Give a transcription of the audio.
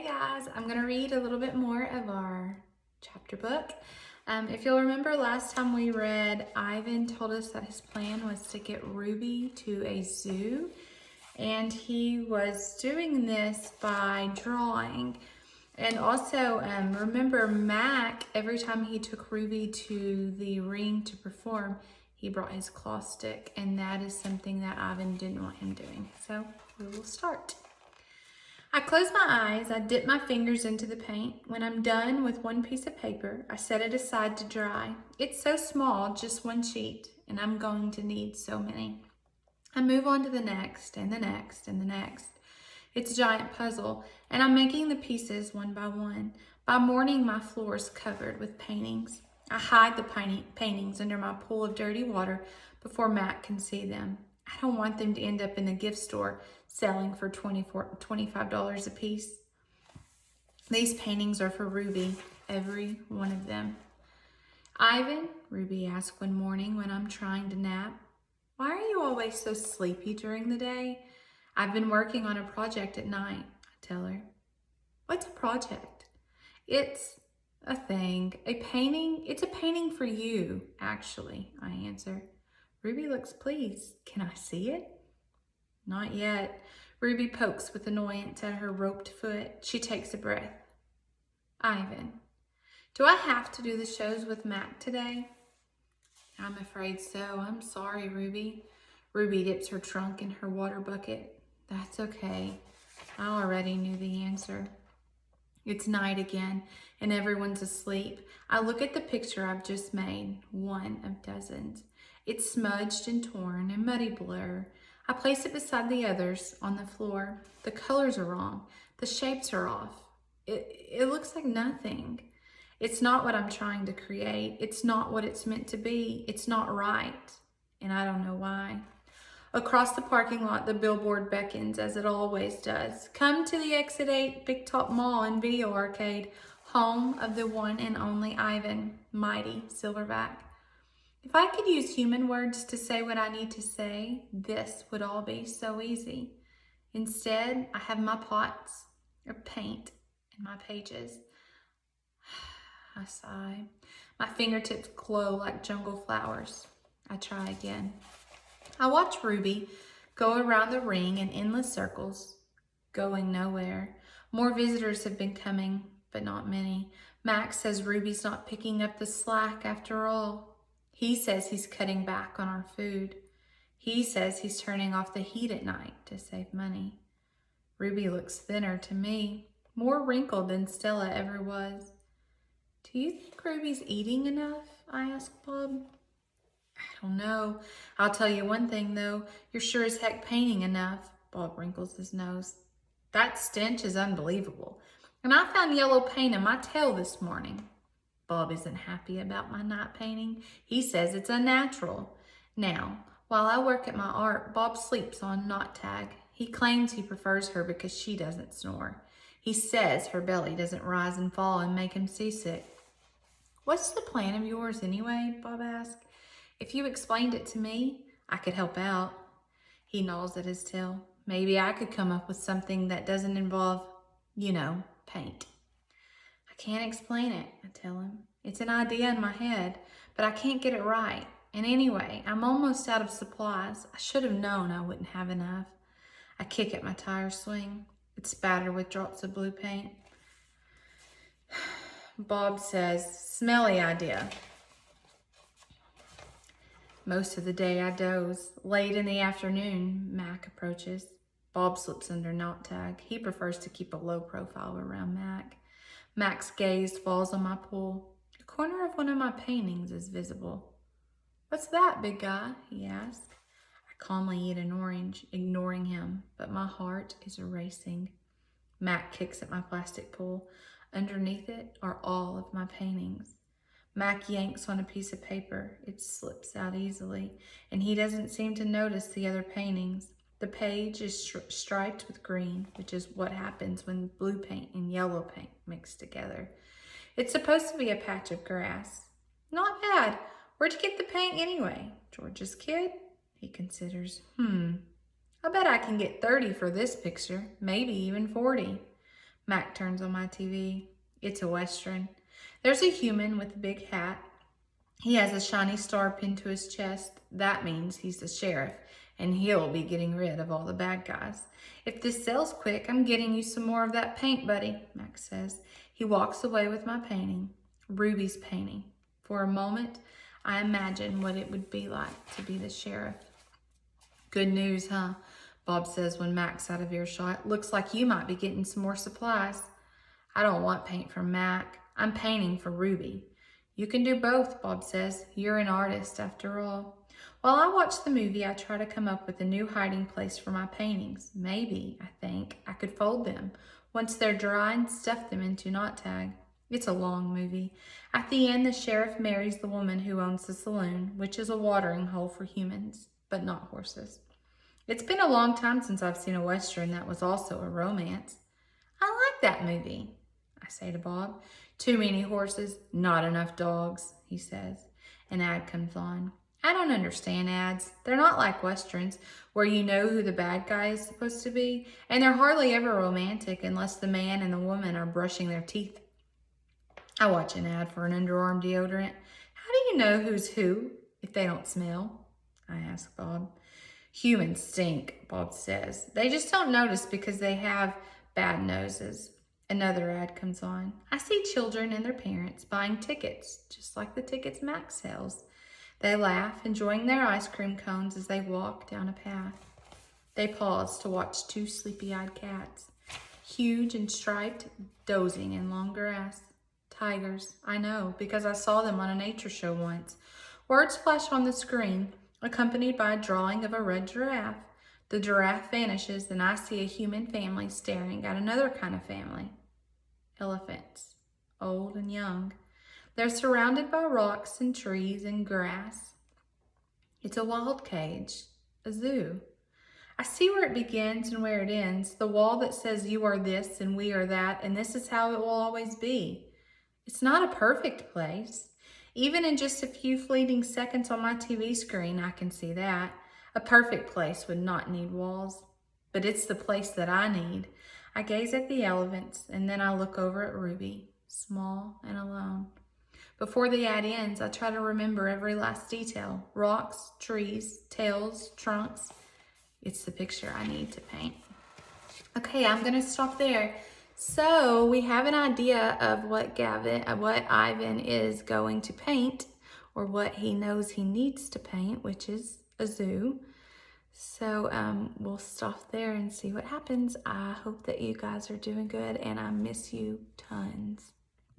Hey guys, I'm going to read a little bit more of our chapter book. If you'll remember last time we read, Ivan told us that his plan was to get Ruby to a zoo, and he was doing this by drawing. And also, remember Mac, every time he took Ruby to the ring to perform, he brought his claw stick, and that is something that Ivan didn't want him doing. So we will start. I close my eyes, I dip my fingers into the paint. When I'm done with one piece of paper, I set it aside to dry. It's so small, just one sheet, and I'm going to need so many. I move on to the next, and the next, and the next. It's a giant puzzle, and I'm making the pieces one by one. By morning, my floor is covered with paintings. I hide the paintings under my pool of dirty water before Matt can see them. I don't want them to end up in the gift store selling for $25 a piece. These paintings are for Ruby, every one of them. Ivan, Ruby asked one morning when I'm trying to nap, why are you always so sleepy during the day? I've been working on a project at night, I tell her. What's a project? It's a thing, a painting. It's a painting for you, actually, I answer. Ruby looks pleased. Can I see it? Not yet. Ruby pokes with annoyance at her roped foot. She takes a breath. Ivan, do I have to do the shows with Mac today? I'm afraid so. I'm sorry, Ruby. Ruby dips her trunk in her water bucket. That's okay. I already knew the answer. It's night again, and everyone's asleep. I look at the picture I've just made, one of dozens. It's smudged and torn, a muddy blur. I place it beside the others on the floor. The colors are wrong. The shapes are off. It looks like nothing. It's not what I'm trying to create. It's not what it's meant to be. It's not right, and I don't know why. Across the parking lot, the billboard beckons, as it always does. Come to the Exit 8 Big Top Mall and Video Arcade, home of the one and only Ivan, mighty Silverback. If I could use human words to say what I need to say, this would all be so easy. Instead, I have my pots of paint and my pages. I sigh. My fingertips glow like jungle flowers. I try again. I watch Ruby go around the ring in endless circles, going nowhere. More visitors have been coming, but not many. Max says Ruby's not picking up the slack after all. He says he's cutting back on our food. He says he's turning off the heat at night to save money. Ruby looks thinner to me, more wrinkled than Stella ever was. Do you think Ruby's eating enough? I ask Bob. I don't know. I'll tell you one thing though, you're sure as heck painting enough. Bob wrinkles his nose. That stench is unbelievable. And I found yellow paint in my tail this morning. Bob isn't happy about my night painting. He says it's unnatural. Now, while I work at my art, Bob sleeps on Knot Tag. He claims he prefers her because she doesn't snore. He says her belly doesn't rise and fall and make him seasick. What's the plan of yours anyway? Bob asks. If you explained it to me, I could help out. He gnaws at his tail. Maybe I could come up with something that doesn't involve, paint. I can't explain it, I tell him. It's an idea in my head, but I can't get it right. And anyway, I'm almost out of supplies. I should have known I wouldn't have enough. I kick at my tire swing. It's spattered with drops of blue paint. Bob says, smelly idea. Most of the day I doze. Late in the afternoon, Mac approaches. Bob slips under Knot Tag. He prefers to keep a low profile around Mac. Mac's gaze falls on my pool. A corner of one of my paintings is visible. What's that, big guy? He asks. I calmly eat an orange, ignoring him, but my heart is racing. Mac kicks at my plastic pool. Underneath it are all of my paintings. Mac yanks on a piece of paper. It slips out easily, and he doesn't seem to notice the other paintings. The page is striped with green, which is what happens when blue paint and yellow paint mix together. It's supposed to be a patch of grass. Not bad. Where'd you get the paint anyway? George's kid? He considers. I bet I can get 30 for this picture, maybe even 40. Mac turns on my TV. It's a Western. There's a human with a big hat. He has a shiny star pinned to his chest. That means he's the sheriff, and he'll be getting rid of all the bad guys. If this sells quick, I'm getting you some more of that paint, buddy, Max says. He walks away with my painting, Ruby's painting. For a moment, I imagine what it would be like to be the sheriff. Good news, huh? Bob says when Mac's out of earshot. Looks like you might be getting some more supplies. I don't want paint from Mac. I'm painting for Ruby. You can do both, Bob says. You're an artist, after all. While I watch the movie, I try to come up with a new hiding place for my paintings. Maybe, I think, I could fold them. Once they're dry, and stuff them into knot tag. It's a long movie. At the end, the sheriff marries the woman who owns the saloon, which is a watering hole for humans, but not horses. It's been a long time since I've seen a Western that was also a romance. I like that movie, I say to Bob. Too many horses, not enough dogs, he says. An ad comes on. I don't understand ads. They're not like Westerns, where you know who the bad guy is supposed to be, and they're hardly ever romantic unless the man and the woman are brushing their teeth. I watch an ad for an underarm deodorant. How do you know who's who if they don't smell? I ask Bob. Humans stink, Bob says. They just don't notice because they have bad noses. Another ad comes on. I see children and their parents buying tickets, just like the tickets Max sells. They laugh, enjoying their ice cream cones as they walk down a path. They pause to watch two sleepy-eyed cats, huge and striped, dozing in long grass. Tigers, I know, because I saw them on a nature show once. Words flash on the screen, accompanied by a drawing of a red giraffe. The giraffe vanishes, and I see a human family staring at another kind of family. Elephants, old and young. They're surrounded by rocks and trees and grass. It's a wild cage, a zoo. I see where it begins and where it ends, the wall that says you are this and we are that, and this is how it will always be. It's not a perfect place. Even in just a few fleeting seconds on my TV screen, I can see that. A perfect place would not need walls, but it's the place that I need. I gaze at the elephants, and then I look over at Ruby, small and alone. Before the ad ends, I try to remember every last detail. Rocks, trees, tails, trunks. It's the picture I need to paint. Okay, I'm gonna stop there. So we have an idea of what Ivan is going to paint, or what he knows he needs to paint, which is a zoo. So we'll stop there and see what happens. I hope that you guys are doing good, and I miss you tons.